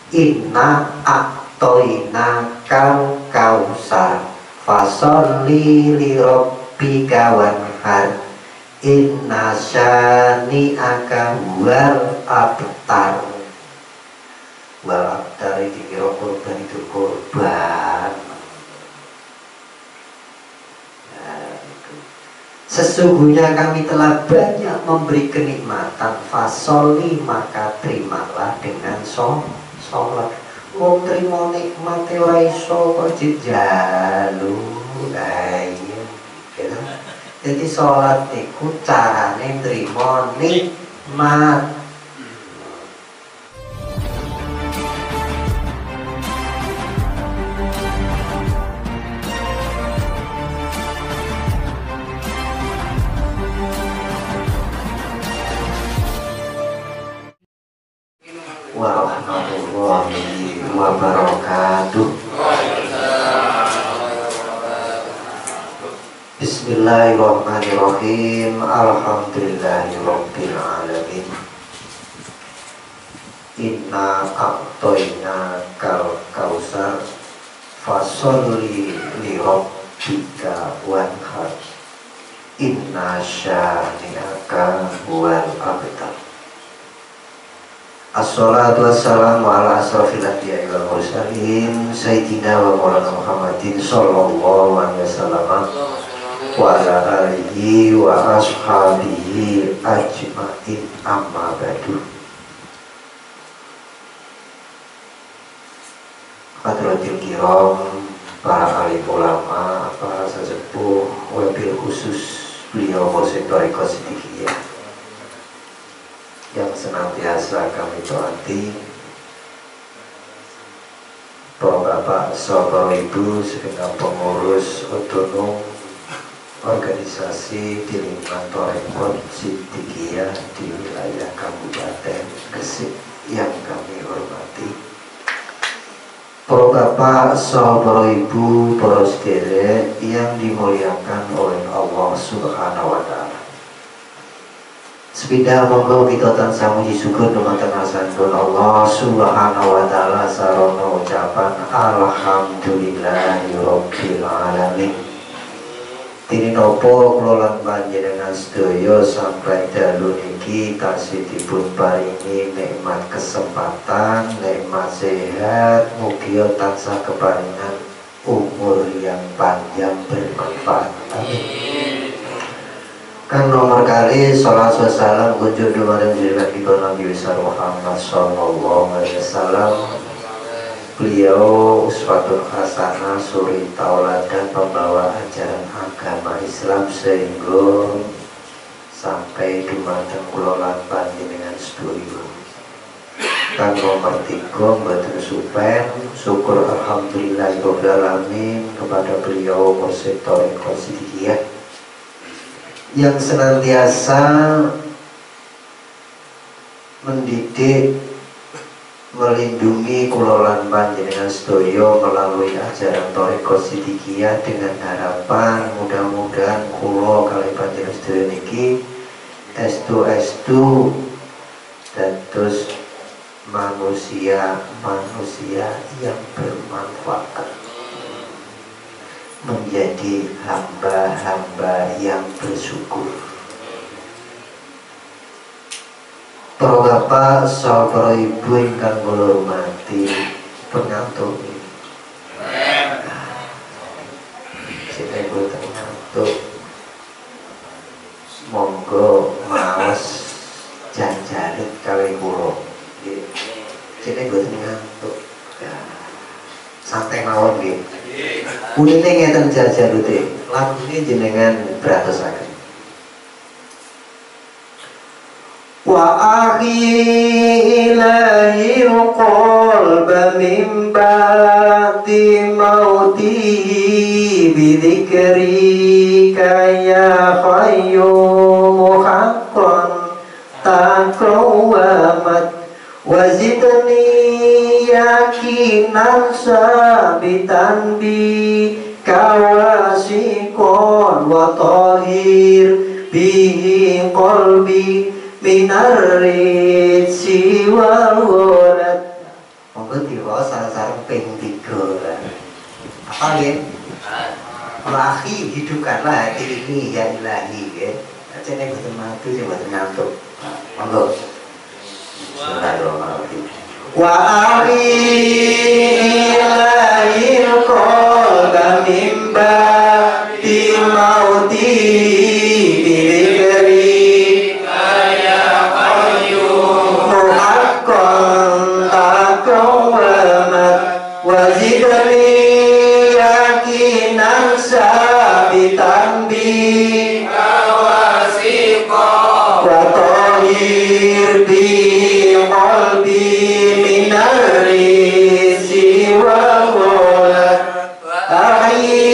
Inna a'toina kal kausar fasholli li rabbika wanhar inna syani'aka huwal abtar. Wal abtar dikira korban itu korban. Sesungguhnya kami telah banyak memberi kenikmatan, fasoli maka terimalah dengan sholat. Wong trimo nikmat ora iso kok jejalu. Iya gitu. Jadi sholat niku carane trimo nikmat. Warahmatullahi wabarakatuh. Bismillahirrahmanirrahim. Alhamdulillahirabbil alamin. Inna a'toina kal kausar fasholli li rabbika wanhar inna syani'aka huwal abtar. Assalatu wassalamu ala asrafil anbiya'i wal mursalin sayyidina wa maulana Muhammadin sallallahu alaihi wasallam wa ala alihi wa ashabihi ajma'in, amma ba'du. Hadratil kiram, para alim ulama, para sesepuh, wabil khusus beliau Mursyid Thariqah Siddiqiyah yang senantiasa kami taati, para bapak, saudara ibu, segenap pengurus otonom organisasi di lingkungan Thariqah Siddiqiyah di wilayah Kabupaten Gresik yang kami hormati, para bapak, saudara ibu, para sederek yang dimuliakan oleh Allah Subhanahu wa Ta'ala. Sepindah monggo kita tansah muji syukur dumateng asmanipun Allah Subhanahu wa Ta'ala sarana ucapan alhamdulillahirabbil alamin. Dene napa kula lan panjenengan sedaya sampai dalu niki tasih dipun paringi nikmat kesempatan, nikmat sehat, mugia tansah keparingan umur yang panjang bermanfaat. Amin. Kang nomor kali salat wassalam kunjuk dumateng junjungan Nabi besar Muhammad sallallahu alaihi wasallam. Beliau uswatun hasanah, suri tauladan pembawa ajaran agama Islam sehingga sampai dumateng kula lan panjenengan sedaya. Kang nomor 3 mboten supen syukur alhamdulillahirabbil alamin kepada beliau Mursyid Thariqah Siddiqiyah yang senantiasa mendidik, melindungi kula lan panjenengan sedaya melalui ajaran Thariqah Siddiqiyah dengan harapan mudah-mudahan kula kali panjenengan sedaya niki estu dados manusia yang bermanfaat, menjadi hamba-hamba yang bersyukur. Para bapak, saudara ibu ingkang kula hormati, pengantuk sing boten ngantuk monggo maos janjarit kali kula nggih. Sing boten ngantuk santai mawon nggih. Punine ngeten jajarute, lagune jenengan bratosaken. Wa akhi ilahi qalba min ba'di mauti bidzikrika ya qayyum haqqan taqawamat wazidni yakinan sabitan bi kawasiqon wa tahir bihi qalbi minar ritsi wal ghalat. Monggo dibawa sarang ping 3. Apa ya? Akhi hidupkanlah hati ini ya ilahi ya. Cene boten mati sing boten ngantuk. Monggo. Bismillahirrahmanirrahim. Wa awi ilahil qalba mimba di mauti diberi kaya kayu muhakkon taqawamat wazidani yakinan sabitan bi kawasiko wa tohir bi qalbi minarisi wa qolat ahyi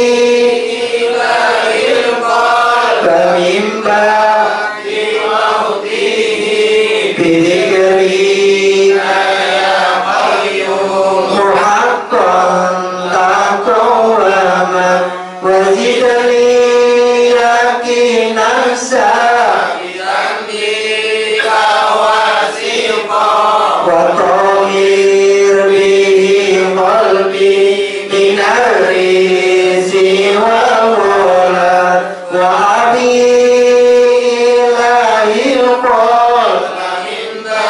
ilahil qalba mimba di mautihi bidikri kaya qayyum muhaqqan taqawamat wazidani yakinan sabitan bi kawasiko wa tahir bihi qalbi minarisi wa qolat wa abi ilahil qalba minda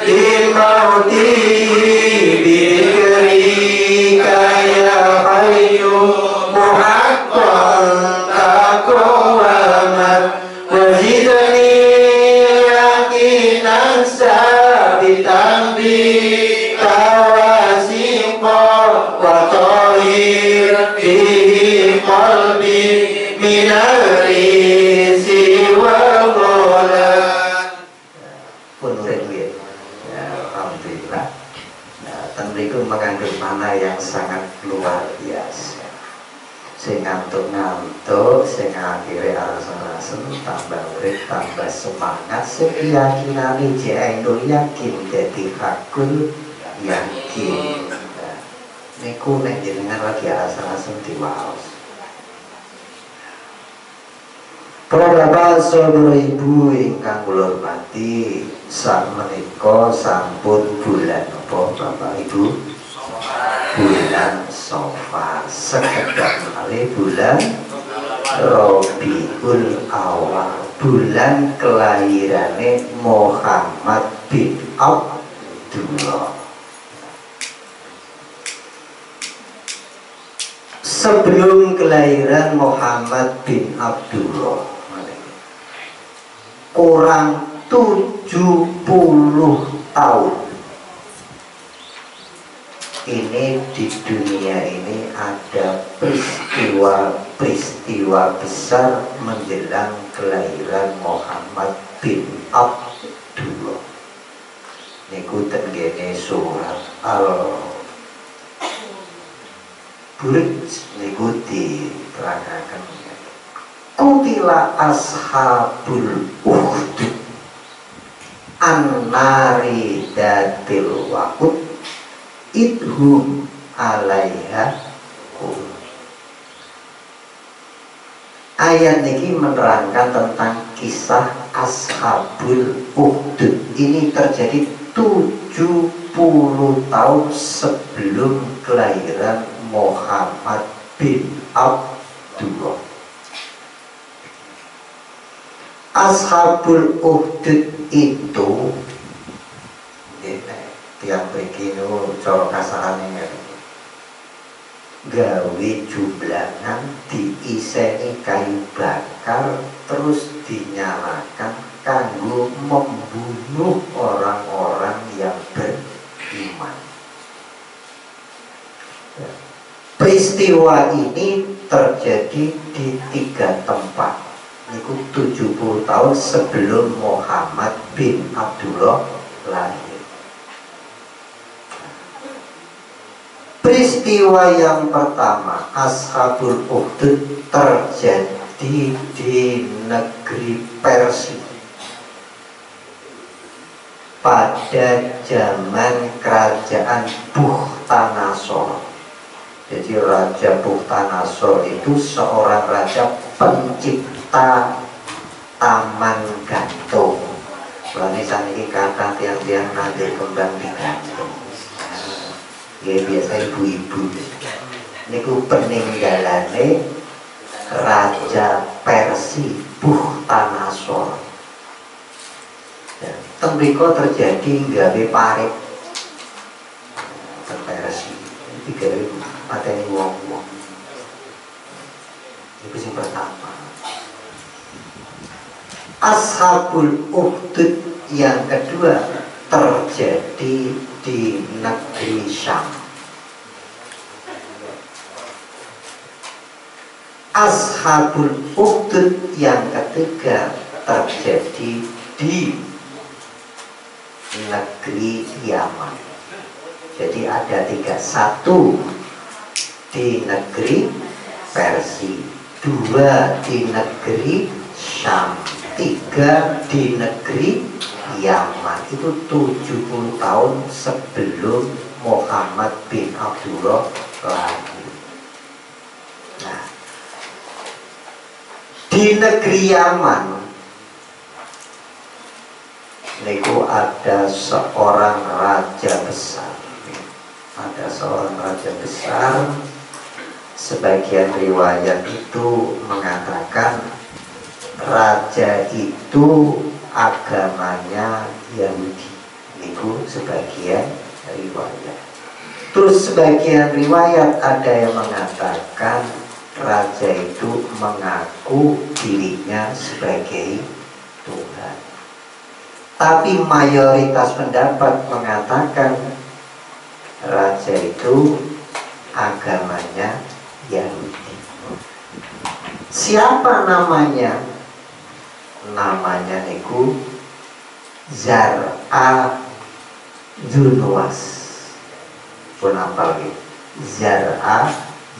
di mautihi bidikri kaya qayyum muhaqqan taqawamat wazidani yakinan sabitan bi kawasiqa wa tahir bihi qalbi minarisi wa qolat. Pun urip ya. Alhamdulillah. Tentu mengandung mana yang sangat luar biasa. Sing ngantuk-ngantuk, sing akhire alasan-alasan tambah urip, tambah semangat, sing keyakinane jainul yakin dadi hakul yakin. Niku nek jenengan lagi alasan-alasan diwaos. Para bapak saudara ibu ingkang kula hormati, sakmenika sampun bulan apa Bapak Ibu? Bulan Safar, sekedar malih bulan Rabiul Awal, bulan kelahirane Muhammad bin Abdullah. Sebelum kelahiran Muhammad bin Abdullah kurang 70 tahun ini di dunia ini ada peristiwa besar menjelang kelahiran Muhammad bin Abdullah. Niku tenggene surat Al-Buruj niku diterangkan Kutila ashabul ukhdud an-nari datil waqud idhum alaiha. Ayat ini menerangkan tentang kisah ashabul ukhdud. Ini terjadi 70 tahun sebelum kelahiran Muhammad bin Abdullah. Ashabul ukhdud itu tiang begini cara kasarane gawe jumlangan diiseni kayu bakar terus dinyalakan kanggo membunuh orang-orang yang beriman. Peristiwa ini terjadi di 3 tempat. Niku 70 tahun sebelum Muhammad bin Abdullah lahir. Peristiwa yang pertama, Ashabul Ukhdud, terjadi di negeri Persia pada zaman kerajaan Bukhtanasor. Jadi Raja Bukhtanasor itu seorang raja pencipta taman gantung. Mulane saniki kata tiang-tiang nanti kembang digantung. Ya biasa ibu-ibu. Niku peninggalane Raja Persia Bukhtanasor. Ya, tembriko terjadi gawe parit Persia. Iki gawe mateni wong-wong. Itu yang pertama. Ashabul Ukhdud yang kedua terjadi di negeri Syam. Ashabul Ukhdud yang ketiga terjadi di negeri Yaman. Jadi ada tiga. Satu di negeri Persia, dua di negeri Syam, tiga di negeri Yaman. Itu 70 tahun sebelum Muhammad bin Abdullah lahir. Nah, di negeri Yaman niku ada seorang raja besar. Ada seorang raja besar. Sebagian riwayat itu mengatakan raja itu agamanya Yahudi. Niku sebagian riwayat. Terus sebagian riwayat ada yang mengatakan raja itu mengaku dirinya sebagai Tuhan. Tapi mayoritas pendapat mengatakan raja itu agamanya Yahudi. Siapa namanya? Namanya niku Zar'a Dzunnuwas. Pun apa lagi? Zar'a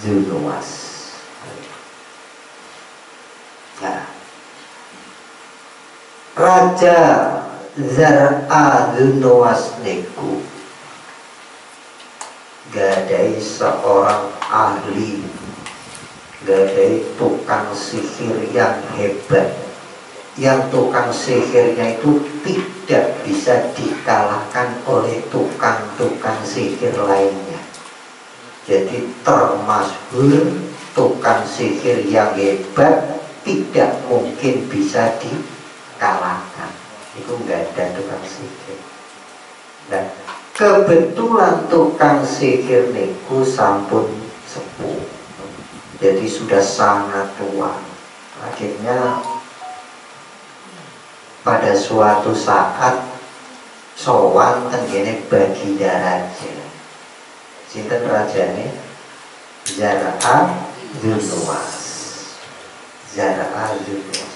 Dzunnuwas. Nah, Raja Zar'a Dzunnuwas niku gadai seorang ahli, gadai tukang sihir yang hebat. Yang tukang sihirnya itu tidak bisa dikalahkan oleh tukang-tukang sihir lainnya. Jadi termasyhur tukang sihir yang hebat, tidak mungkin bisa dikalahkan. Itu enggak ada tukang sihir. Nah, kebetulan tukang sihir niku sampun sepuh, jadi sudah sangat tua. Akhirnya pada suatu saat sowan tenggene Baginda Raja. Sinten rajane? Zar'a Dzunnuwas. Zar'a Dzunnuwas.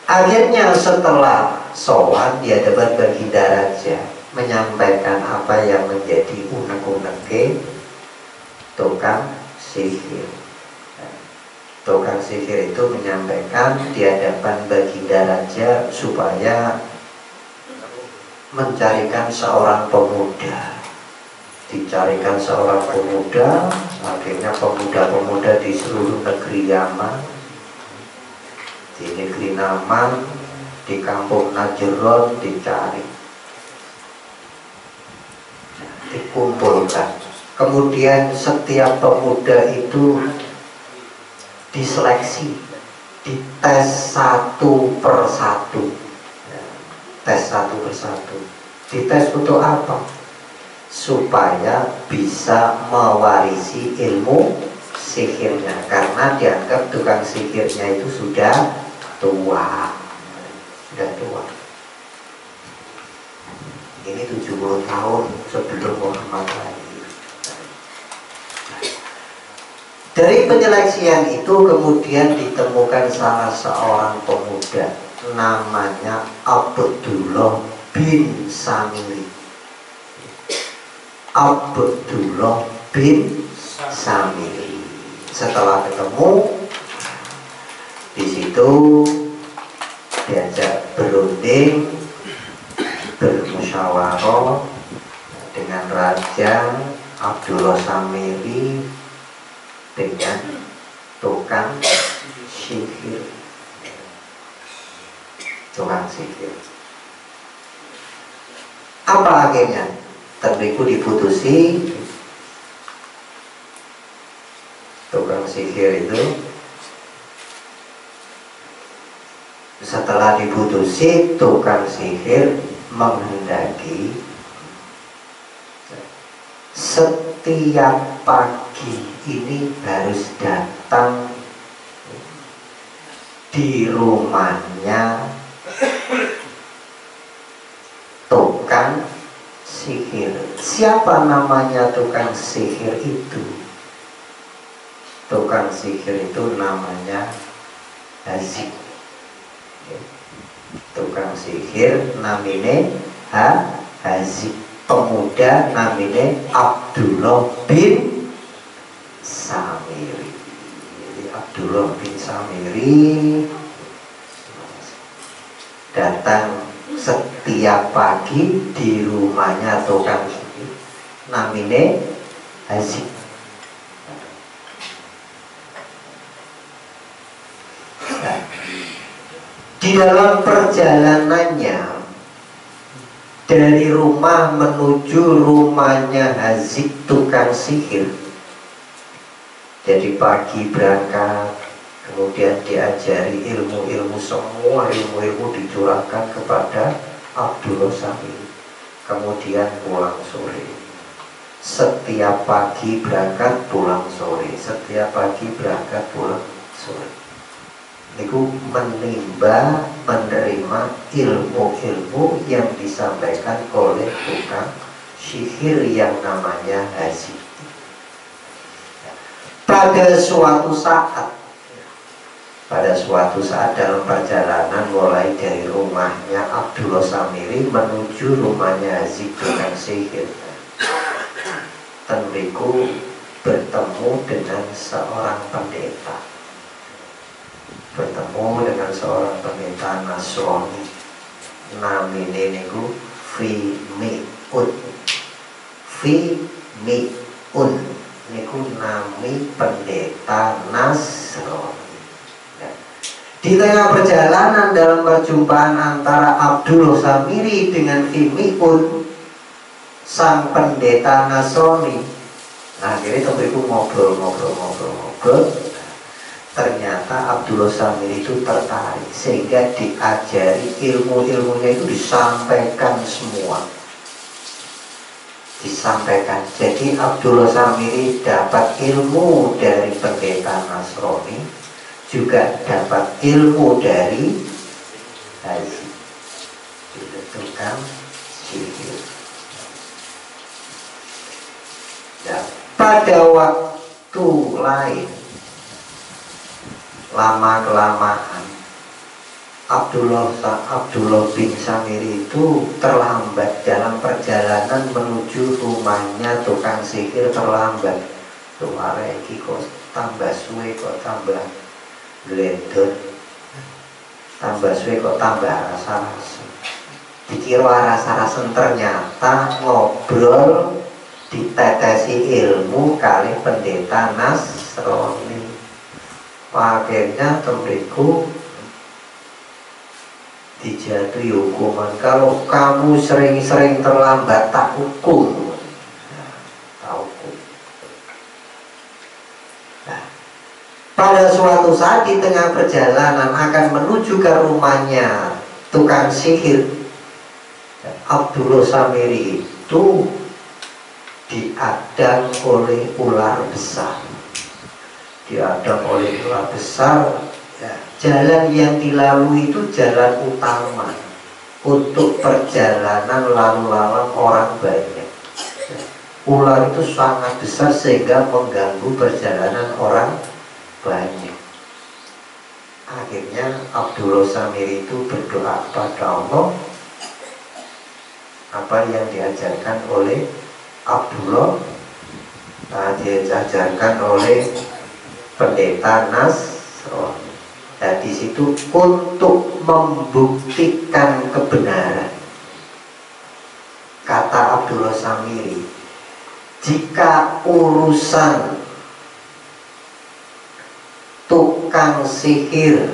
Akhirnya setelah sowan di hadapan Baginda Raja, menyampaikan apa yang menjadi unek-uneke tukang sihir. Tukang sihir itu menyampaikan di hadapan Baginda Raja supaya mencarikan seorang pemuda. Dicarikan seorang pemuda. Akhirnya pemuda-pemuda di seluruh negeri Yaman, di negeri Naman, di kampung Najron dicari, dikumpulkan. Kemudian setiap pemuda itu diseleksi, dites satu persatu. Tes satu persatu. Dites untuk apa? Supaya bisa mewarisi ilmu sihirnya. Karena dianggap tukang sihirnya itu sudah tua. Sudah tua. Ini 70 tahun sebelum Muhammad lahir. Dari penyeleksian itu kemudian ditemukan salah seorang pemuda, namanya Abdullah bin Samiri. Abdullah bin Samiri. Setelah ketemu, di situ diajak berunding, bermusyawarah dengan Raja Abdullah Samiri, dengan tukang sihir. Tukang sihir. Apa akhirnya? Tentuku diputusi tukang sihir itu. Setelah diputusi, tukang sihir menghendaki setiap pagi ini harus datang di rumahnya tukang sihir. Siapa namanya tukang sihir itu? Tukang sihir itu namanya Hazik. Tukang sihir namine Hazik. Pemuda namine Abdullah bin Samiri. Jadi Abdullah bin Samiri datang setiap pagi di rumahnya tukang sihir namine Hazik. Di dalam perjalanannya dari rumah menuju rumahnya Hazik tukang sihir, jadi pagi berangkat, kemudian diajari ilmu-ilmu, semua ilmu-ilmu dicurahkan kepada Abdullah Samiri. Kemudian pulang sore. Setiap pagi berangkat pulang sore. Setiap pagi berangkat pulang sore. Itu menimba, menerima ilmu-ilmu yang disampaikan oleh tukang sihir yang namanya Hazik. Pada suatu saat dalam perjalanan mulai dari rumahnya Abdullah Samiri menuju rumahnya Hazik tukang sihir, tentuku bertemu dengan seorang pendeta. Bertemu dengan seorang pendeta Nasrani namanya niku Fimiun. Fimiun niku nami pendeta Nasrani. Di tengah perjalanan dalam perjumpaan antara Abdullah Samiri dengan Fimiun, sang pendeta Nasrani, akhirnya tentuku ngobrol. Ternyata Abdullah Samiri itu tertarik sehingga diajari ilmu-ilmunya itu disampaikan semua. Disampaikan. Jadi Abdullah Samiri dapat ilmu dari pendeta Nasrani, juga dapat ilmu dari Hazik, tukang sihir. Nah, pada waktu lain, lama-kelamaan Abdullah bin Samiri itu terlambat dalam perjalanan menuju rumahnya tukang sihir. Terlambat. Tuh areki kok tambah suwe, kok tambah glendon, tambah suwe kok tambah rasa-rasa. Dikira rasa-rasa, ternyata ngobrol ditetesi ilmu kali pendeta Nasrani. Akhirnya tembiku dijatuhi hukuman. Kalau kamu sering-sering terlambat, tak hukum. Nah, pada suatu saat di tengah perjalanan akan menuju ke rumahnya tukang sihir, Abdullah Samiri itu diadang oleh ular besar. Diadang oleh ular besar. Ya, jalan yang dilalui itu jalan utama untuk perjalanan lalu lalang orang banyak. Ular itu sangat besar sehingga mengganggu perjalanan orang banyak. Akhirnya Abdullah Samiri itu berdoa kepada Allah, apa yang diajarkan oleh Abdullah, diajarkan oleh pendeta Nasrani. Dan di situ untuk membuktikan kebenaran, kata Abdullah Samiri, jika urusan tukang sihir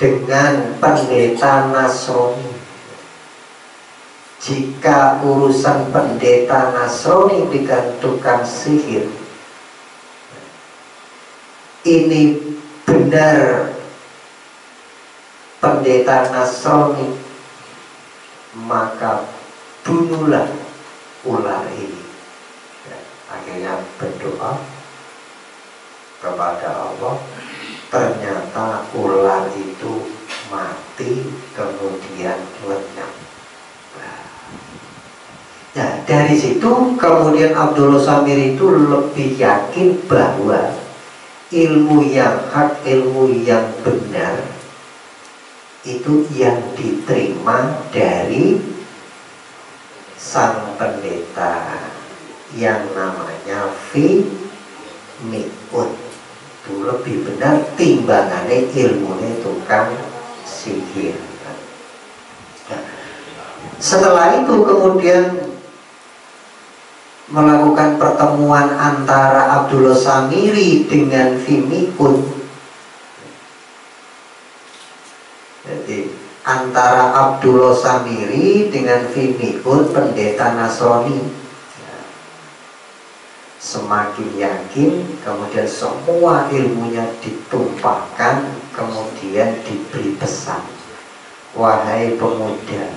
dengan pendeta Nasrani jika urusan pendeta Nasrani dengan tukang sihir ini benar pendeta Nasrani, maka bunuhlah ular ini. Akhirnya berdoa kepada Allah, ternyata ular itu mati kemudian lenyap. Nah, dari situ kemudian Abdullah Samiri itu lebih yakin bahwa ilmu yang hak, ilmu yang benar itu yang diterima dari sang pendeta yang namanya Fimiun. Itu lebih benar timbangannya ilmunya tukang sihir. Nah, setelah itu kemudian melakukan pertemuan antara Abdullah Samiri dengan Fimiun. Jadi antara Abdullah Samiri dengan Fimiun, pendeta Nasrani, semakin yakin, kemudian semua ilmunya ditumpahkan, kemudian diberi pesan, wahai pemuda,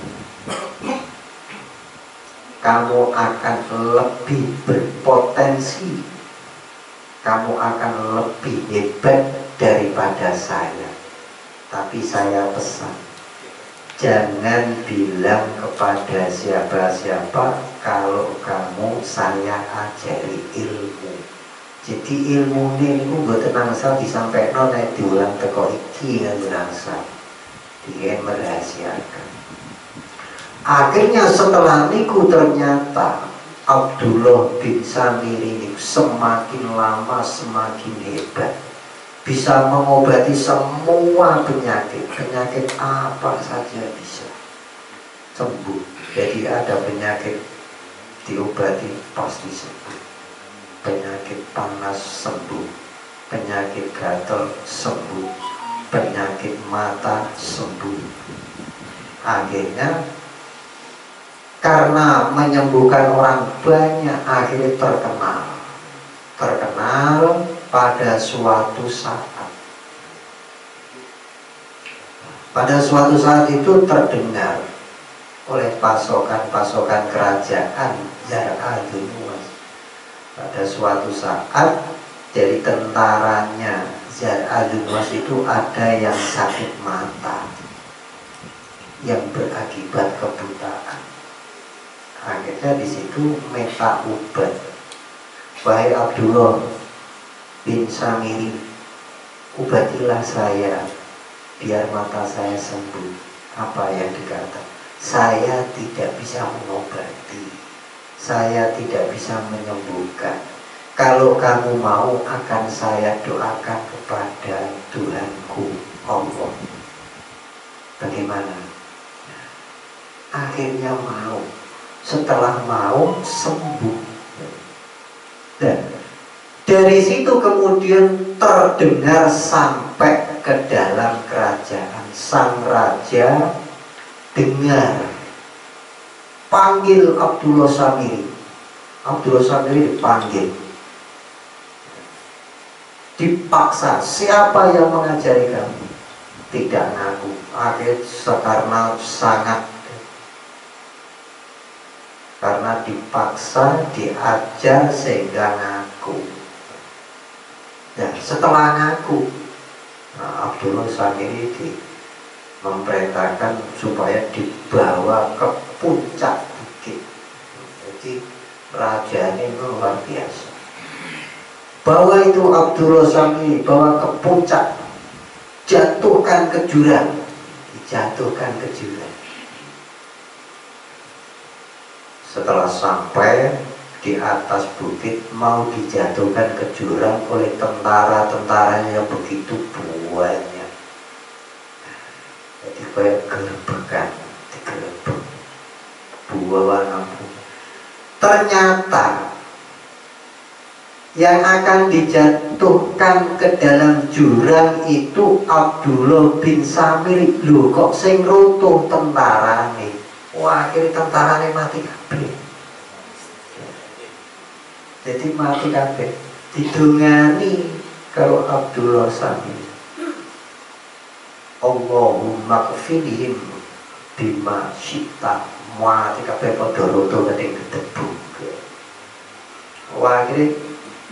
kamu akan lebih berpotensi, kamu akan lebih hebat daripada saya. Tapi saya pesan, jangan bilang kepada siapa-siapa kalau kamu saya ajari ilmu. Jadi ilmu ini mboten angsal disampaikan nek diulang teko iki kan angsal. Dia merahasiakan. Akhirnya setelah niku ternyata Abdullah bin Samiri ini semakin lama semakin hebat, bisa mengobati semua penyakit. Penyakit apa saja bisa sembuh. Jadi ada penyakit diobati pasti sembuh. Penyakit panas sembuh, penyakit gatal sembuh, penyakit mata sembuh. Akhirnya karena menyembuhkan orang banyak, akhirnya terkenal pada suatu saat. Pada suatu saat itu terdengar oleh pasukan kerajaan Zar-Adunwas. Pada suatu saat dari tentaranya Zar-Adunwas itu ada yang sakit mata, yang berakibat kebutaan. Akhirnya di situ minta obat. Wahai Abdullah bin Samiri, obatilah saya biar mata saya sembuh. Apa yang dikata? Saya tidak bisa mengobati, saya tidak bisa menyembuhkan. Kalau kamu mau, akan saya doakan kepada Tuhanku Allah. Bagaimana? Akhirnya mau. Setelah mau, sembuh. Dan dari situ kemudian terdengar sampai ke dalam kerajaan. Sang raja dengar, panggil Abdullah Samiri. Abdullah Samiri dipanggil, dipaksa. Siapa yang mengajari kamu? Tidak ngaku. Akhirnya karena dipaksa, diajar sehingga ngaku. Nah, setelah ngaku, Abdullah Samiri memperintahkan supaya dibawa ke puncak bukit. Jadi raja ini luar biasa. Bawa itu Abdullah Samiri, bawa ke puncak, jatuhkan ke jurang, dijatuhkan ke jurang. Setelah sampai di atas bukit, mau dijatuhkan ke jurang oleh tentara-tentaranya yang begitu banyak. Jadi kayak gerebekan, digerebek, buah. Ternyata yang akan dijatuhkan ke dalam jurang itu Abdullah bin Samiri. Loh, kok sing runtuh tentara nih? Wah, akhirnya tentarane mati kabeh. Jadi mati kabeh. Didungani kalau Abdullah Samir, Allahumma kfilihim bima syi'ta, mati kabeh padha roto keting gedebuk. Wah, akhirnya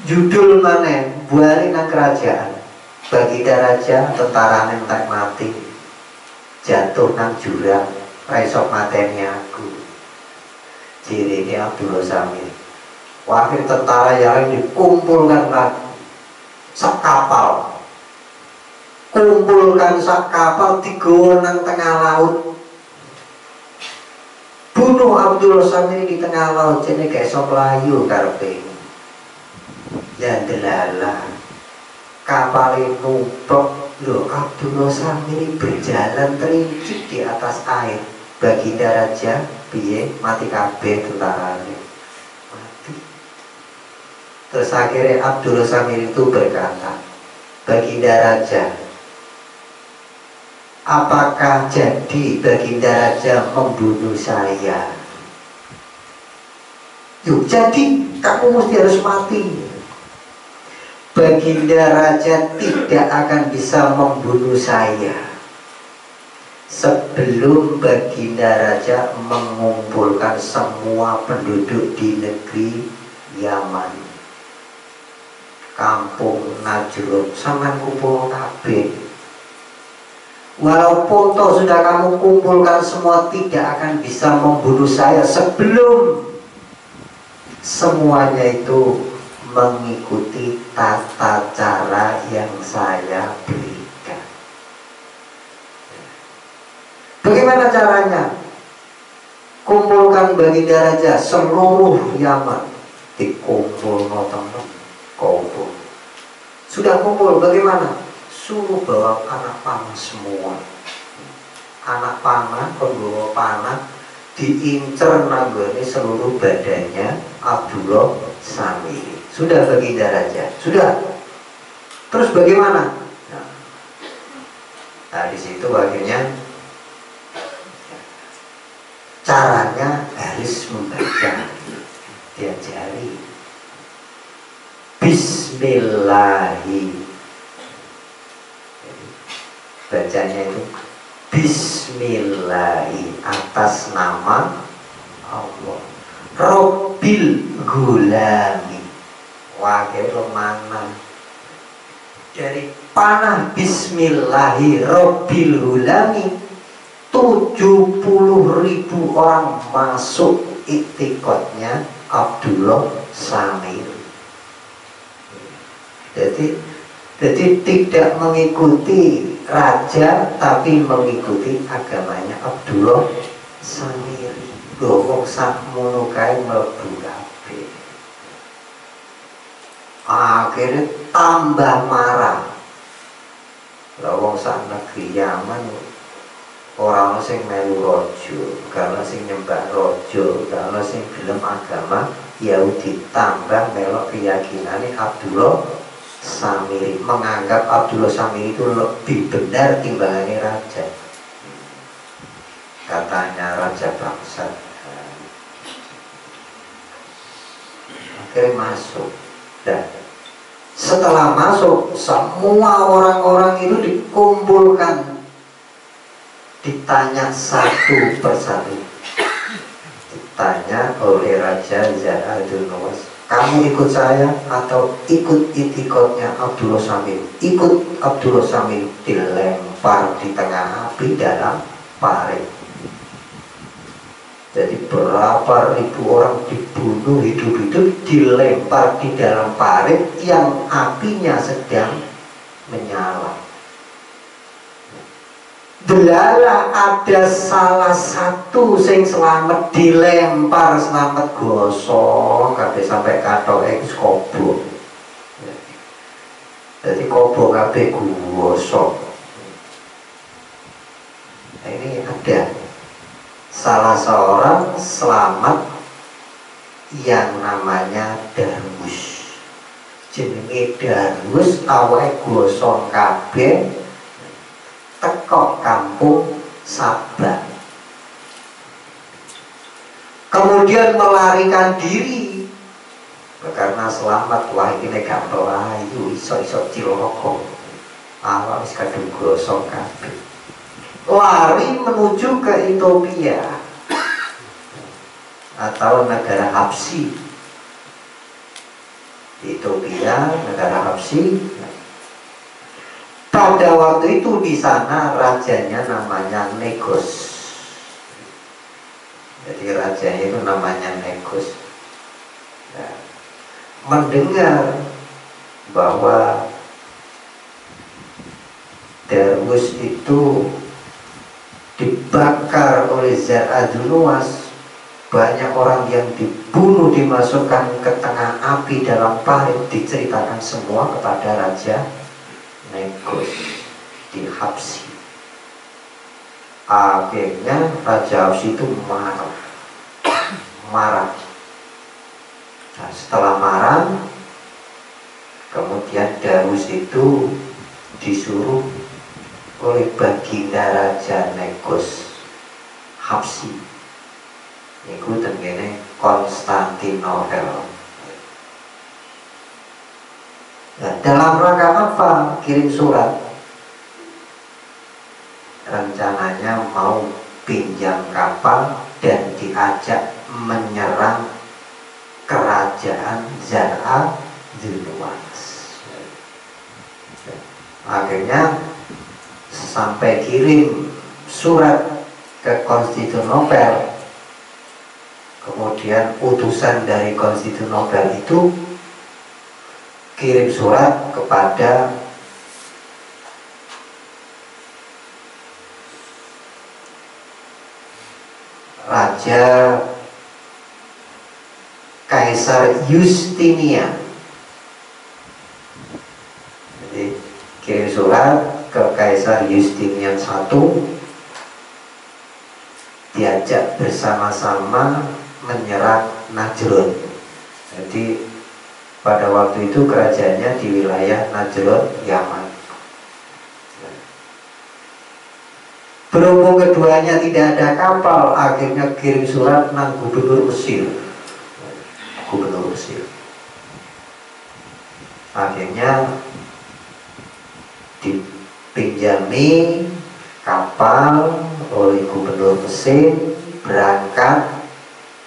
judul mana? Buari nang kerajaan. Baginda Raja tentara entek mati, jatuh nang jurang, raisok mateni aku. Ciri ini Abdullah Samir. Wakil tentara yang dikumpulkan lagi sak kapal, kumpulkan sak kapal digawa nang tengah laut, bunuh Abdullah Samir di tengah laut. Jadi kayak sok layu karepe. Ya delala kapal numpuk loh, Abdullah Samir berjalan terincik di atas air. Baginda Raja piye mati kabeh tentarane. Terus akhirnya Abdullah Samir itu berkata, Baginda Raja, apakah jadi Baginda Raja membunuh saya? Yuk, jadi kamu mesti harus mati. Baginda Raja tidak akan bisa membunuh saya sebelum Baginda Raja mengumpulkan semua penduduk di negeri Yaman, kampung Najrud, sampean kumpul kabeh. Walaupun toh sudah kamu kumpulkan semua, tidak akan bisa membunuh saya sebelum semuanya itu mengikuti tata cara yang saya berikan. Bagaimana caranya? Kumpulkan Baginda Raja seluruh Yaman, dikumpul teman kumpul. Sudah kumpul, bagaimana? Suruh bawa anak panah semua. Anak panah, pembawa panah, diincer nanggone seluruh badannya Abdullah Samir. Sudah Baginda Raja, sudah. Terus bagaimana? Nah, di situ akhirnya caranya harus membaca, diajari. Bismillahi, bacanya itu Bismillahi, atas nama Allah. Robbil gulami, wakil mana dari panah Bismillahi Robbil gulami, 70.000 orang masuk iktikadnya Abdullah Samir. Jadi tidak mengikuti raja, tapi mengikuti agamanya Abdullah Samir. Wong sakmono kae mlebu kabeh. Akhirnya tambah marah. Lah wong sak negeri Yaman ora ono sing melu raja, karena sing nyembah raja, karena sing gelem agama Yahudi, tambah melok keyakinane Abdullah Samir, menganggap Abdullah Samir itu lebih benar timbangannya raja. Katanya raja bangsat. Akhirnya masuk. Dan setelah masuk, semua orang-orang itu dikumpulkan, ditanya satu persatu. Ditanya oleh Raja Zahadun Nawas, kamu ikut saya atau ikut itikadnya Abdullah Samir? Ikut Abdullah Samir. Dilempar di tengah api dalam parit. Jadi berapa ribu orang dibunuh hidup-hidup, dilempar di dalam parit yang apinya sedang menyala. Delala ada salah satu sing selamat, dilempar selamat gosong kabeh sampai katoke kobo. Jadi kobo kabeh gosong. Nah, ini ada salah seorang selamat yang namanya Darwus. Jenenge Darwus, awake gosong kabeh, teko kampung Sabah. kemudian melarikan diri karena selamat. Wah ini gak melayu iso-iso ciloko awal wis kadung gosong kabeh, lari menuju ke Ethiopia atau negara Habsyi. Ethiopia, negara Habsyi. Pada waktu itu di sana rajanya namanya Negos. Jadi rajanya itu namanya Negos. Nah, mendengar bahwa Darwis itu dibakar oleh Zar'adunwas, banyak orang yang dibunuh, dimasukkan ke tengah api dalam parit, diceritakan semua kepada Raja Negos di Habsyi. Akhirnya Raja Habsyi itu marah. Nah, setelah marah, kemudian Darwis itu disuruh oleh baginda Raja Negos Habsyi niku tengene Konstantinopel. Nah, dalam rangka apa kirim surat? Rencananya mau pinjam kapal dan diajak menyerang kerajaan Zar'adunwas. Akhirnya sampai kirim surat ke Konstantinopel. Kemudian utusan dari Konstantinopel itu kirim surat kepada Raja Kaisar Justinian. Jadi kirim surat ke Kaisar Justinian I, diajak bersama-sama menyerang Najrun. Jadi pada waktu itu kerajaannya di wilayah Najrun, Yaman. Berhubung keduanya tidak ada kapal, akhirnya kirim surat nang Gubernur Mesir. Akhirnya dipinjami kapal oleh Gubernur Mesir, berangkat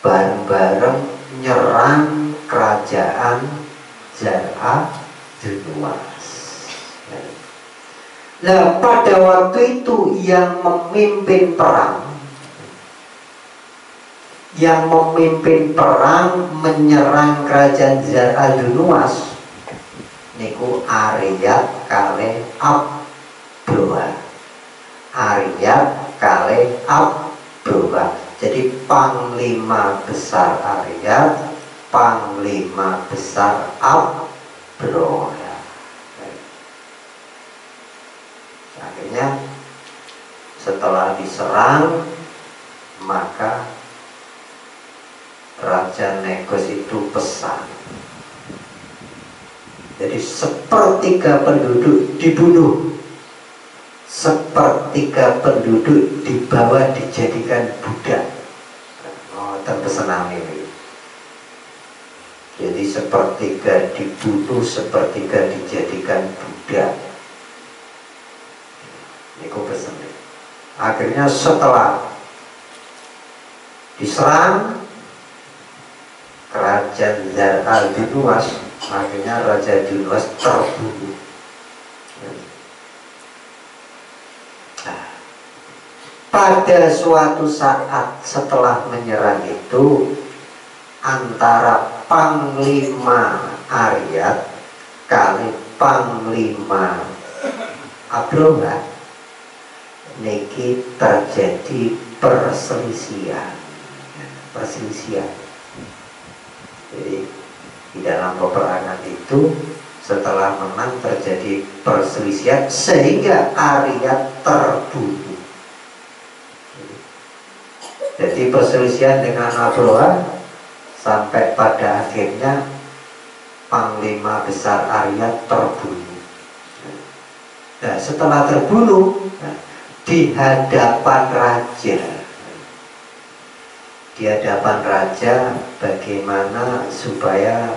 bareng-bareng nyerang kerajaan Zar'adunwas. Nah, pada waktu itu yang memimpin perang menyerang kerajaan Zar'adunwas niku Ariyat kalih Abroha. Jadi Panglima Besar Ariyat, Panglima Besar Abroha. Akhirnya setelah diserang, maka Raja Negos itu pesan. Jadi sepertiga penduduk dibunuh, sepertiga penduduk dibawa dijadikan budak. Terpesenang ini. Jadi sepertiga dibunuh, sepertiga dijadikan budak. Akhirnya setelah diserang kerajaan Zar'adunwas, akhirnya Raja Dunwas terbunuh. Pada suatu saat setelah menyerang itu, antara Panglima Ariyat kali Panglima Abroha niki terjadi perselisihan. Jadi di dalam peperangan itu setelah menang terjadi perselisihan sehingga Ariyat terbunuh. Jadi perselisihan dengan Abroha sampai pada akhirnya Panglima Besar Ariyat terbunuh. Nah, setelah terbunuh di hadapan raja, di hadapan raja bagaimana supaya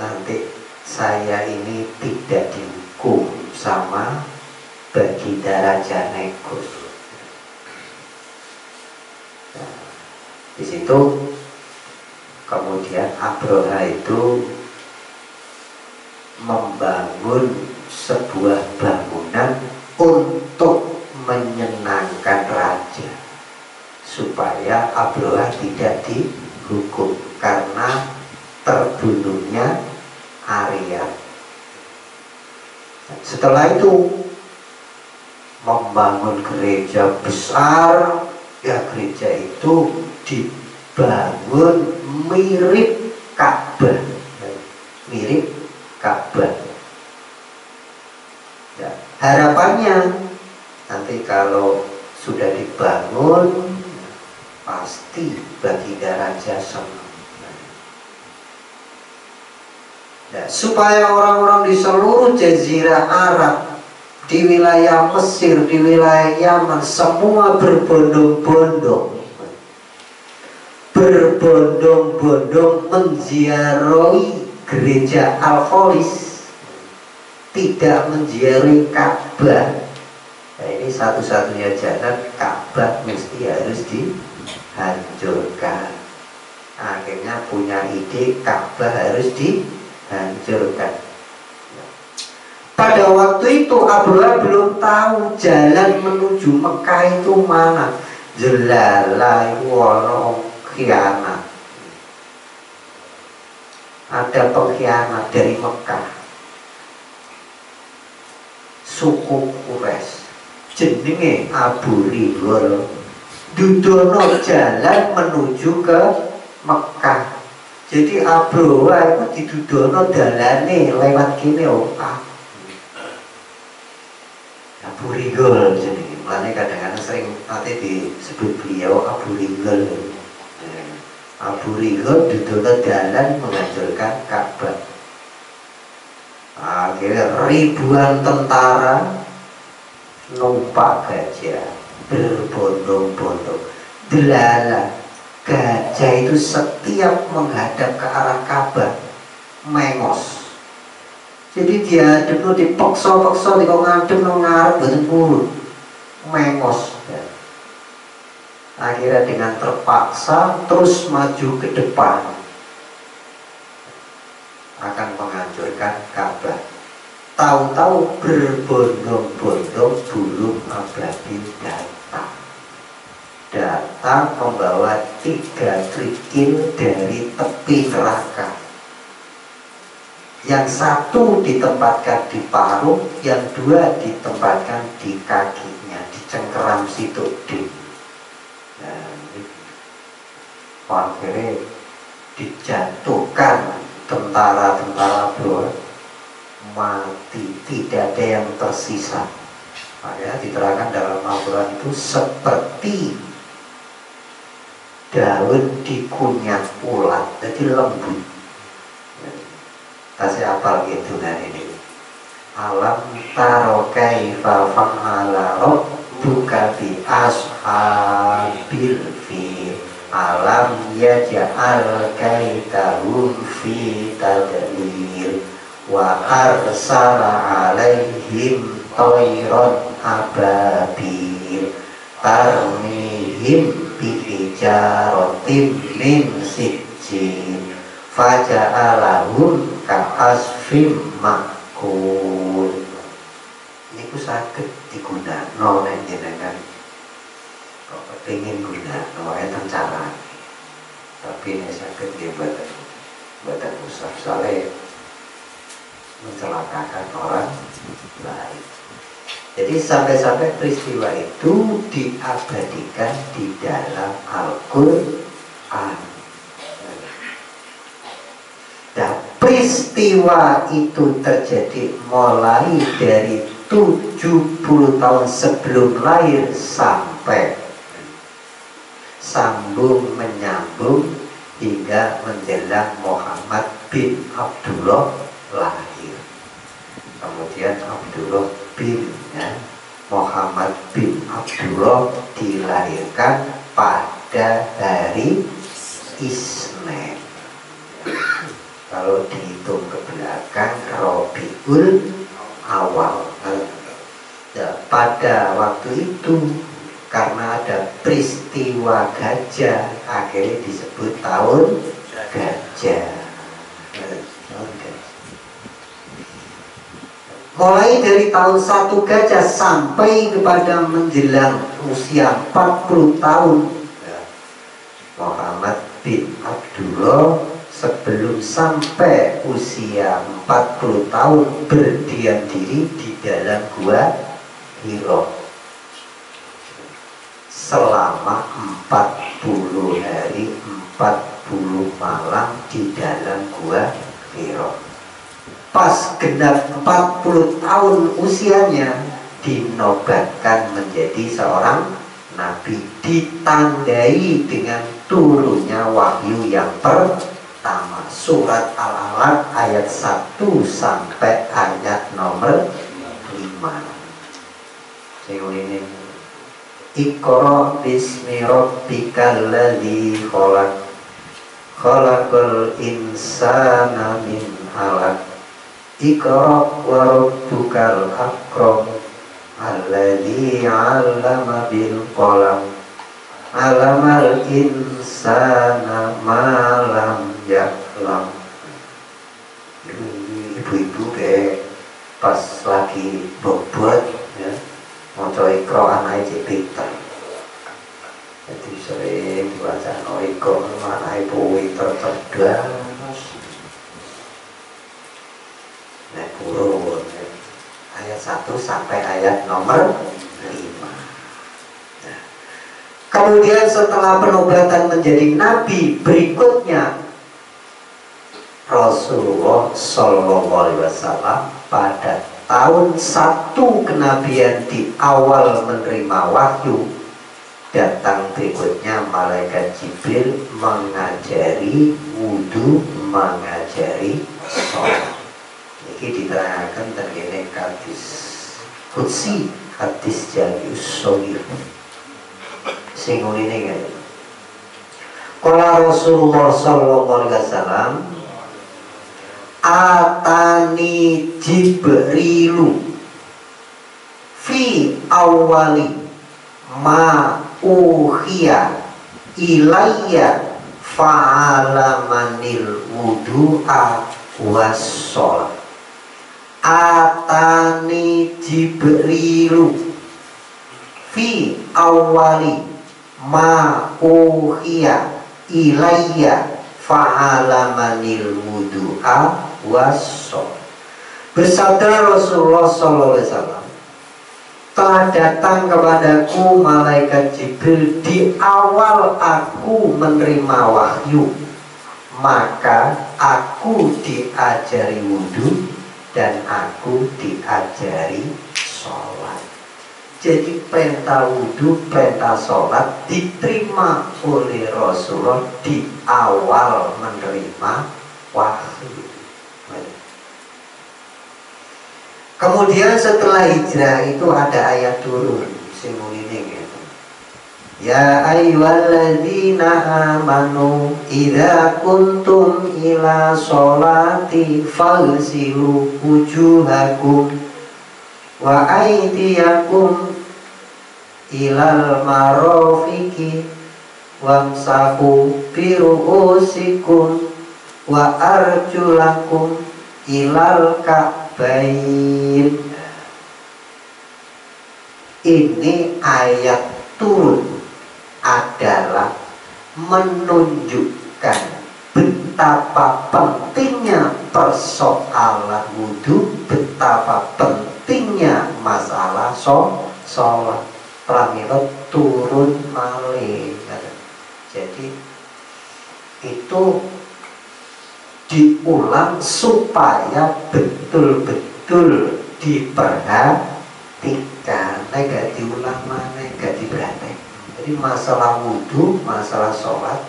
nanti saya ini tidak dihukum sama Baginda Raja Negus. Nah, di situ kemudian Abroha itu membangun sebuah bangunan untuk menyenangkan raja, supaya Abroha tidak dihukum karena terbunuhnya Arya. Setelah itu membangun gereja besar, ya gereja itu dibangun mirip Ka'bah, mirip Ka'bah. Ya, harapannya nanti kalau sudah dibangun pasti Baginda Raja senang. Ya, supaya orang-orang di seluruh Jazirah Arab, di wilayah Mesir, di wilayah Yaman, semua berbondong-bondong menziarahi gereja Al-Kholis, tidak menziarahi Ka'bah. Nah, ini satu-satunya jalan, Ka'bah mesti harus dihancurkan. Akhirnya punya ide Ka'bah harus dihancurkan. Pada waktu itu Abroha belum tahu jalan menuju Mekah itu mana. Jelalai wano khianat. Ada pengkhianat dari Mekah, suku Quraisy, jenenge Abu Righal, dudono jalan menuju ke Mekah. Jadi Abroha itu didudono dalane lewat kene Abu Righal jenenge. Mulane kadang-kadang sering nanti disebut beliau Abu Righal. Abu Righal dudono dalan menghancurkan Ka'bah. Akhirnya ribuan tentara numpak gajah berbondong-bondong. Delala gajah itu setiap menghadap ke arah Ka'bah mengos. Jadi dia dulu dipaksa-paksa di ngadep ngarep boten purun. Mengos. Akhirnya dengan terpaksa terus maju ke depan akan menghancurkan Ka'bah. Tahu-tahu berbondong-bondong burung ababil datang membawa 3 kerikil dari tepi neraka. Yang satu ditempatkan di paruh, yang 2 ditempatkan di kakinya, di cengkeram situ. Akhirnya dijatuhkan tentara-tentara Abroha, mati, tidak ada yang tersisa. Makanya diterangkan dalam Al-Quran itu seperti daun dikunyah ulat, jadi lembut. Kasih apal gitu kan ini. Alam taro kaifa fa'ala rabbuka bi ashabil fil. Alam yaj'al kaidahum fi tadlil wa arsala alaihim tayran ababil tarmihim bihijaratin min sijjin faja'alahum ka'asfim ma'kul. Ini ku saged digunakno nek jenengan kok pengen gunakno enten carane. Tapi nek saged nggih boten usah soalnya mencelakakan orang lain. Jadi sampai-sampai peristiwa itu diabadikan di dalam Al-Quran. Dan peristiwa itu terjadi mulai dari 70 tahun sebelum lahir sampai sambung menyambung hingga menjelang Muhammad bin Abdullah lahir. Kemudian Abdullah bin Muhammad bin Abdullah dilahirkan pada hari Isnen. Kalau dihitung ke belakang Rabiul Awal. Nah, pada waktu itu karena ada peristiwa gajah, akhirnya disebut tahun gajah. Mulai dari tahun 1 gajah sampai kepada menjelang usia 40 tahun, Muhammad bin Abdullah sebelum sampai usia 40 tahun berdiam diri di dalam gua Hira selama 40 hari 40 malam di dalam gua Hira. Pas genap 40 tahun usianya dinobatkan menjadi seorang nabi, ditandai dengan turunnya wahyu yang pertama, surat Al-Alaq ayat 1 sampai ayat nomor 5. Ini Iqra bismi rabbikal ladzi khalaq khalaqal insana min 'alaq Iqra wa rabbukal akram alladzi 'allama bil qalam 'allamal insana ma lam ya'lam. Ibu-ibu kayak pas lagi bobot ya, maca Iqra anake pinter. Jadi sering dibaca Iqra anake pinter cerdas. Turun ayat 1 sampai ayat nomor 5. Nah, kemudian setelah penobatan menjadi nabi berikutnya, Rasulullah Shallallahu Alaihi Wasallam pada tahun 1 kenabian di awal menerima wahyu, datang berikutnya malaikat Jibril mengajari wudhu, mengajari sholat. Ini diterangkan terkini hadis Qudsi, hadis Jami'us Shaghir. Singgung ini kan. Qala Rasulullah sallallahu alaihi wasallam, atani Jibrilu fi awali ma uhiya ilayya fa'alamanil wudu'a was-sholat. Atani Jibrilu fi awali ma uhiya ilayya fa'alamanil wudu'a was-sholat. Bersabda Rasulullah SAW, telah datang kepadaku malaikat Jibril di awal aku menerima wahyu, maka aku diajari wudhu dan aku diajari sholat. Jadi perintah wudhu, perintah sholat diterima oleh Rasulullah di awal menerima wahyu. Kemudian setelah hijrah itu ada ayat turun simbol ini gitu. Ya ayyuhalladzina amanu idza kuntum ila sholati faghsilu wujuhakum wa aydiyakum ilal marafiqi wamsahu bi ru'usikum wa arjulakum ilal ka'bain. Ini ayat turun adalah menunjukkan betapa pentingnya persoalan wudhu, betapa pentingnya masalah sholat. Pramila turun malih. Jadi itu diulang supaya betul-betul diperhatikan. Gak diulang mana, gak diperhatikan. Jadi masalah wudhu, masalah sholat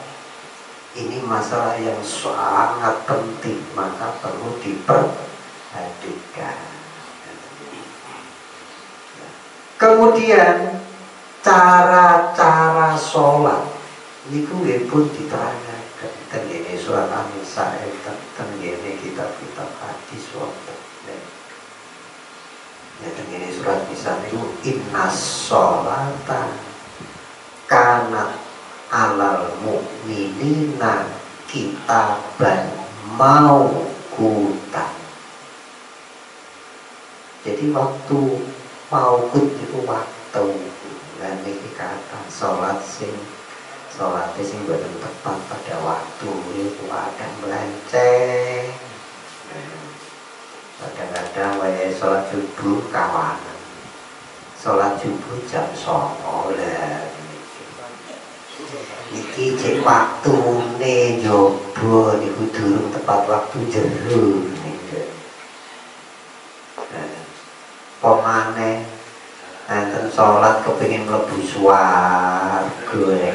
ini masalah yang sangat penting, maka perlu diperhatikan. Kemudian cara-cara sholat niku nggih pun diterangaken teng surat An-Nisa teng kitab-kitab hadis wonten. Ya teng surat Nisa niku innas sholata kanat alal mu'minina kitaban mauqutan. Jadi waktu mauqut itu waktu, dan ini kata sholat sing boten tepat pada waktu itu akan melenceng. Kadang-kadang wae sholat subuh kawanan, sholat subuh jam 09.00 lah. Iki cek waktune nyoba niku durung tepat waktu jero niku. Pemane enten sholat kepengin mlebu swarga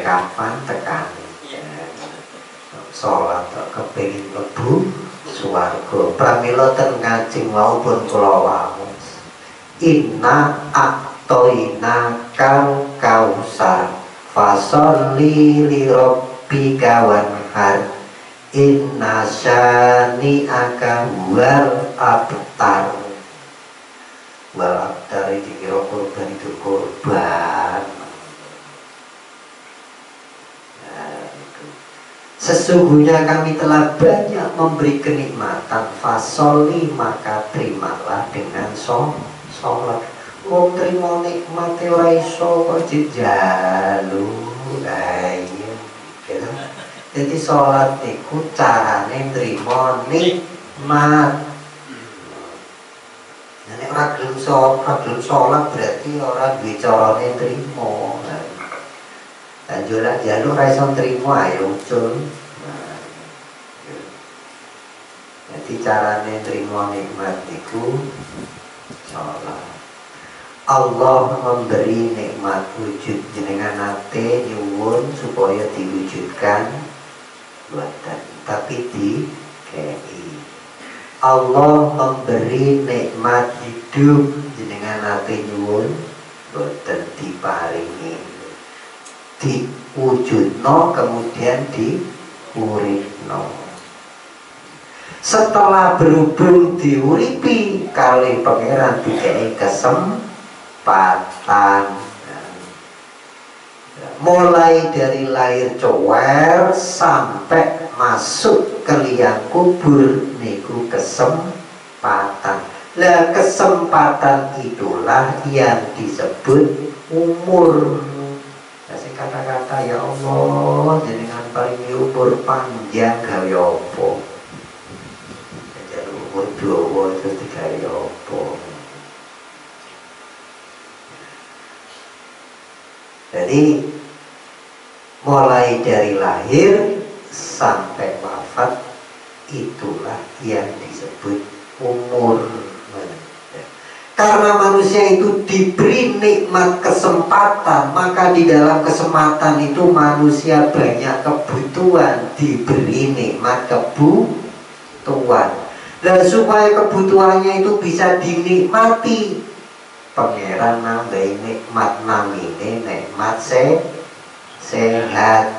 kapan tekan. Sholat kepengin mlebu swarga. Pramila ten ngajeng wau pun kula waos. Inna a'toina kal kausar fasholli li rabbika wanhar inna syani'aka huwal abtar. Wal abtar dikira korban itu korban. Sesungguhnya kami telah banyak memberi kenikmatan, fasoli maka terimalah dengan sholat. Wong trimo nikmat ora iso kok dijalu. Iya. Gitu. Jadi sholat niku carane nrimo nikmat. Nek ora gelem sholat berarti ora duwe carane nrimo. Dan juga jalur raison terima ayo ucul. Jadi caranya terima nikmat itu sholat. Allah memberi nikmat wujud jenengan nate nyuwun supaya diwujudkan buatan, tapi di KI. Allah memberi nikmat hidup jenengan nate nyuwun buatan diparingi. Diwujudno kemudian diuripno. Setelah berhubung diuripi kali pangeran dikai kesempatan, mulai dari lahir cower sampai masuk ke liang kubur niku kesempatan. Lah kesempatan itulah yang disebut umur. Kata-kata ya Allah jenengan paringi umur panjang gawe apa? Jadi umur dawa terus digawe apa? Jadi mulai dari lahir sampai wafat itulah yang disebut umur. Karena manusia itu diberi nikmat kesempatan, maka di dalam kesempatan itu manusia banyak kebutuhan, diberi nikmat kebutuhan. Dan supaya kebutuhannya itu bisa dinikmati, pangeran nambahi nikmat namine nikmat sehat.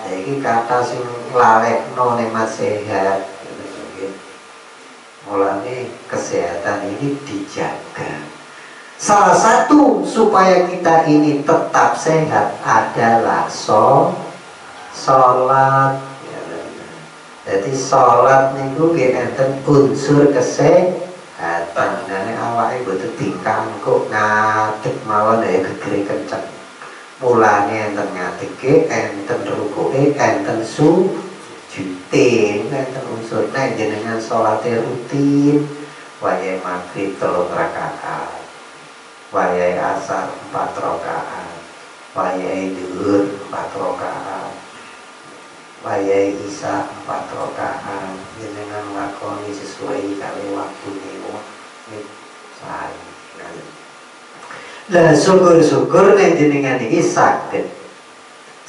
Jadi kata sing lalekno nikmat sehat. Mulane kesehatan ini dijaga. Salah satu supaya kita ini tetap sehat adalah sholat. Jadi sholat niku nggih enten unsur kesehatan. Dene awake boten dikangkuk ngadeg mawon ya gegere kenceng. Mulane enten ngadege, enten rukuke, enten sujute, enten unsur. Nek jenengan sholate rutin, wayahe maghrib 3 rakaat. Wayahe asar 4 rakaat, wayahe zuhur 4 rakaat, wayahe isya 4 rakaat. Jenengan lakoni sesuai kali waktune sae. Lah syukur-syukur nek jenengan iki saged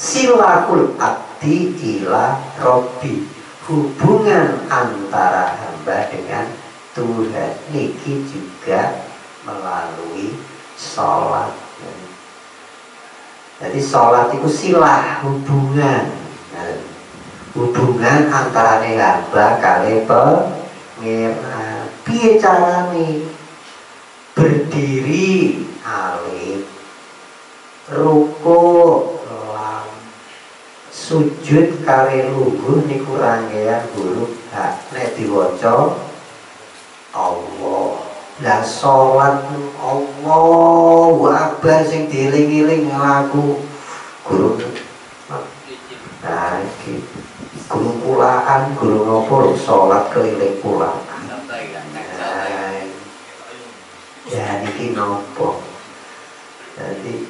silahul abdi ila robbi, hubungan antara hamba dengan Tuhan niki juga melalui sholat. Jadi sholat itu silah hubungan. Nah, hubungan antara hamba kali pangeran. Piye carane berdiri alih, rukuk lan sujud kali lungguh niku rangkaian huruf hak nek diwaca Allah. Lah salat Allahu Akbar sing dieling-eling aku guru. Nah iki guru pulaan, guru nopo salat keliling pulaan. Ya niki nopo. Jadi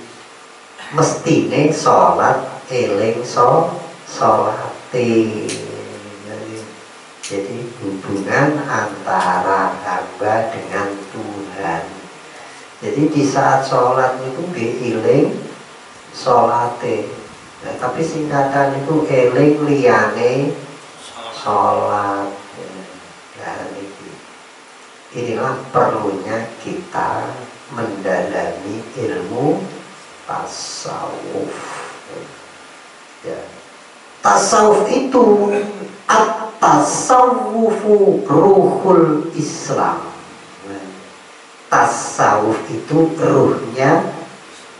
mestine salat eling salate. Jadi hubungan antara hamba dengan Tuhan. Jadi di saat sholat itu eling sholate. Nah, tapi singkatan itu eling liyane sholat. Nah, inilah perlunya kita mendalami ilmu tasawuf. Ya. Tasawuf itu at-tasawufu ruhul Islam. Tasawuf itu ruhnya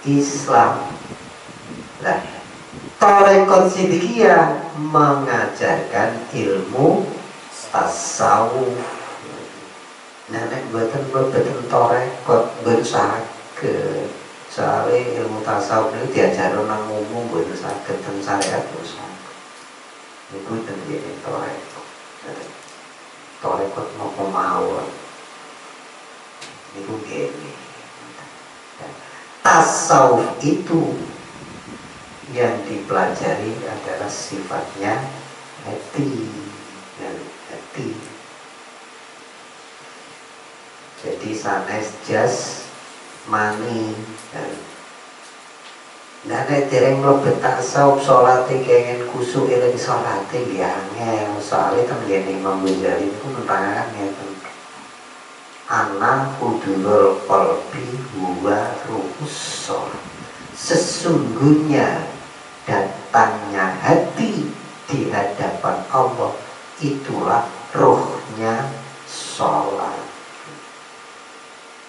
Islam. Nah, Tarekat Sidikiyah mengajarkan ilmu tasawuf. Nah, nek boten tarekat bersake. Soalnya ilmu tasawuf itu diajarin nang umum boten saged ten syariat terus. Niku tenggene tarekat mau mawon. Niku gini. Tasawuf itu yang dipelajari adalah sifatnya hati. Jadi sanes jas mani. Nah, nek dereng mlebet tasawuf salate kenging kusuk eling salate ya angel. Soale tenggene Imam Ghazali niku nerangaken ngeten. Ana hudurul qalbi huwa ruhus shalah. Sesungguhnya datangnya hati di hadapan Allah itulah rohnya sholat.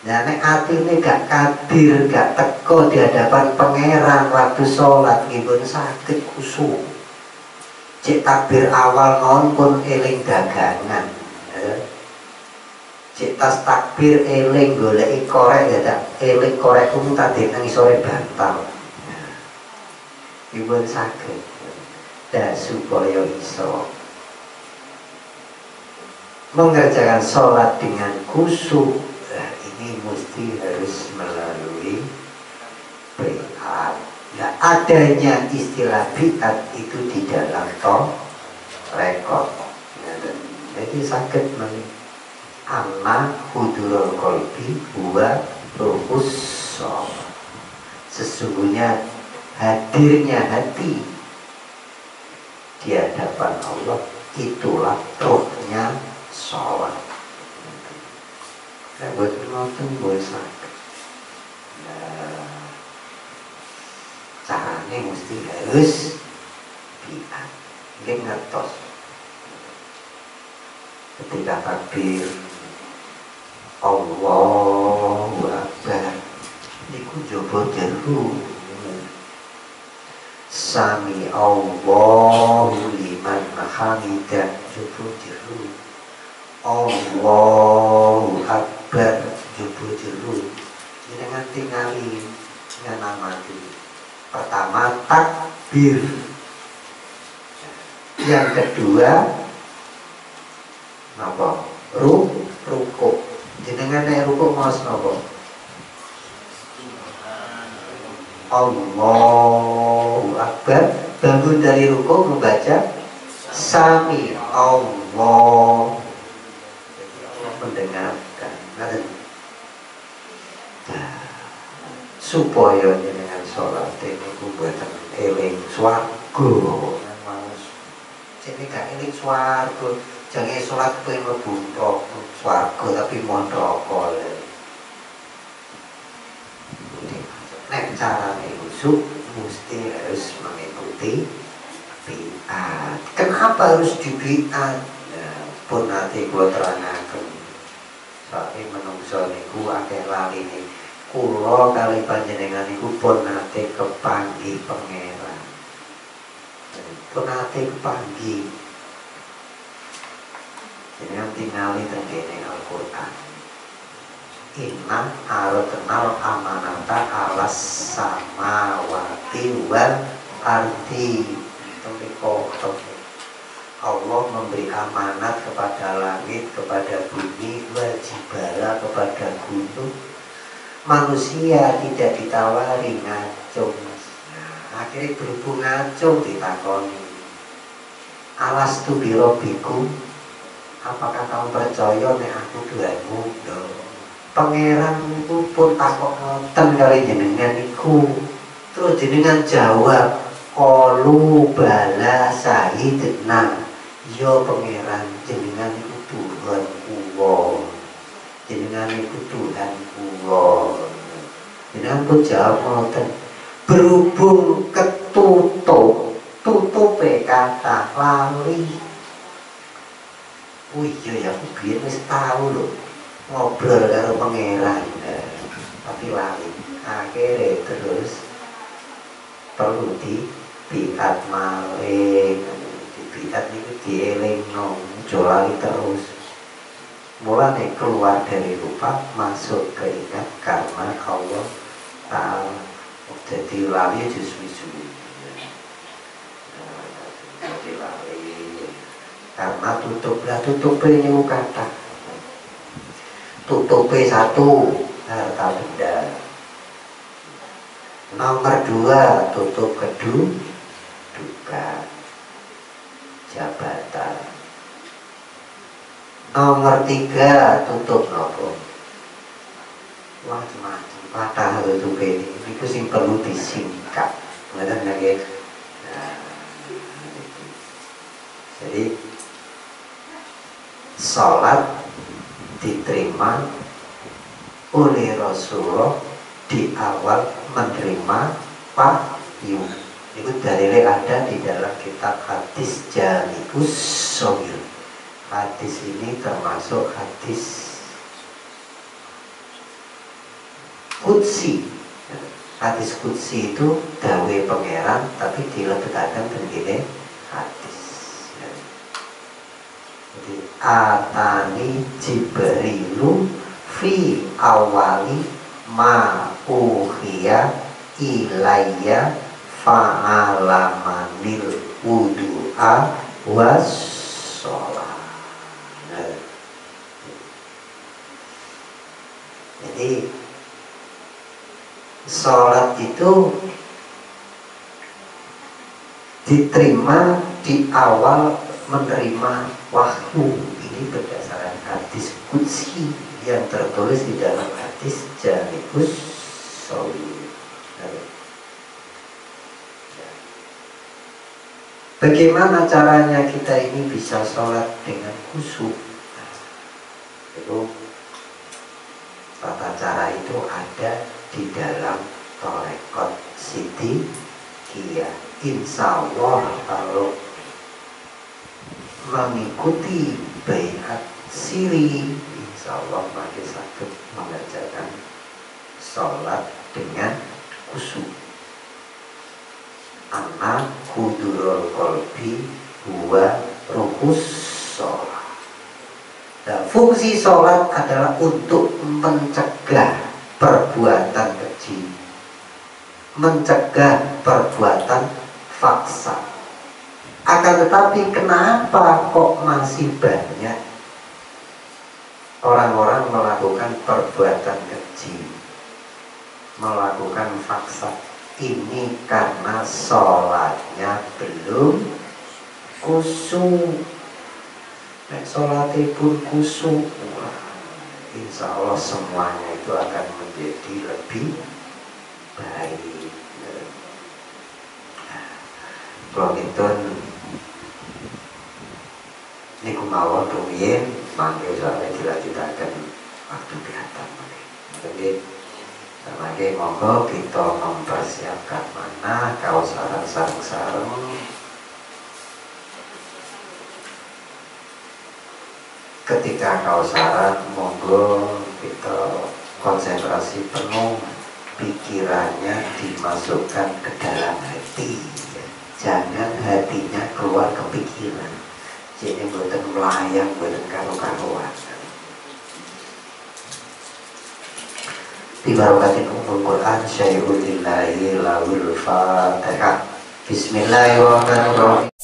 Nah, nek atine gak kadir, gak teko di hadapan pangeran waktu sholat nggih saged khusyuk. Cek takbir awal ngon pun eling dagangan. Cek tas takbir eling goleki korek ya, eling korek kuwi tadi nang isore bantal. Nggih saged. Dan supaya iso mengerjakan sholat dengan khusyuk, ini mesti harus melalui bid'at. Nah, adanya istilah bid'at itu di dalam rekod. Jadi sakit anna hudurul qalbi huwa ruhus shalah. Sesungguhnya hadirnya hati di hadapan Allah itulah rohnya sholat. Nah, buat ngoten boleh sakit. Nah, caranya mesti harus biat, nggih ngertos. Ketika takbir Allahu Akbar niku jaba jeru. Sami Allahu liman hamidah jaba jeru. Allahu Akbar jaba jeru. Jenengan tingali nganamati. Pertama takbir. Yang kedua napa? Rukuk. Jenengan nek rukuk maos napa? Allahu Akbar. Bangun dari rukuk membaca Sami Allah. Mendengarkan. Supaya jenengan sholat ini buatan eling swarga. Jadi gak eling swarga. Jangan sholat pengen mlebu swarga tapi mohon rokok. Nek carane khusyuk mesti harus mengikuti biat. Kenapa harus di biat? Ya, pun nanti gua terangkan. Soalnya menungso niku akeh lali nih. Kulo kali panjenengan niku pun nanti kepanggih pangeran. Pun nanti kepanggih. Jangan tinggali tengene Al-Quran. Inna aradnal amanata alas samawati wal ardi. Allah memberi amanat kepada langit, kepada bumi, wajibala kepada gunung. Manusia tidak ditawari ngacung. Nah, akhirnya berhubung ngacung ditakoni. Alastu birobikum, apakah kamu percaya nek aku Tuhanmu? Pangeran itu pun takut ngoten kali jenengan iku. Terus jenengan jawab, qalu bala sahidna. Ya pangeran, jenengan iku Tuhan kula. Jenengan iku Tuhan kula. Jenengan pun jawab ngoten. Berhubung tutupe kata lali. Oh iya ya, aku biar wis tahu loh ngobrol karo pangeran, tapi lali. Akhirnya terus perlu di biat maling, di biat itu dielingno, jolali terus. Mulai keluar dari lupa masuk ke ingat karena Allah Ta'ala. Jadi lali justru jadi lali karena tutup ini kata tutup satu harta benda, nomor dua tutup kedudukan jabatan, nomor tiga tutup nopo macam-macam patah tutup ini itu sing perlu disingkat ngerti lagi. Nah, jadi sholat diterima oleh Rasulullah di awal menerima wahyu. Itu dalilnya ada di dalam kitab hadis Jami'us Shaghir. Hadis ini termasuk hadis Qudsi. Hadis Qudsi itu dawe pangeran tapi dilebetakan begini hadis. Jadi atani Jibrilu fi awali ma uhiya ilayya fa'alamanil wudu'a was sholat. Jadi sholat itu diterima di awal menerima wahyu. Ini berdasarkan hadis Qudsi yang tertulis di dalam hadis Jami'us Shaghir. Bagaimana caranya kita ini bisa sholat dengan khusyuk? Itu tata cara itu ada di dalam Thariqat Siddiqiyah. Insya Allah kalau mengikuti baiat siri, insya Allah masih sakit mengerjakan sholat dengan khusyuk. Anak hudurul qalbi huwa rukus sholat. Nah, fungsi sholat adalah untuk mencegah perbuatan keji, mencegah perbuatan faksa. Akan tetapi kenapa kok masih banyak orang-orang melakukan perbuatan keji, melakukan faksa? Ini karena sholatnya belum khusyuk. Nek sholatnya pun khusyuk, insya Allah semuanya itu akan menjadi lebih baik. Kalau itu ini kumawon rumiyin manggil soalnya dilanjutkan waktu kelihatan. Jadi lagi monggo kita mempersiapkan mana kaos sarang-sarang ketika kau saran monggo kita konsentrasi penuh, pikirannya dimasukkan ke dalam hati, jangan hatinya keluar ke pikiran. Jadi buatan melayang, buatan karu-karuan. Bibarakatin umul Quran syai'ul lillahi lawil fatihah. Bismillahirrahmanirrahim.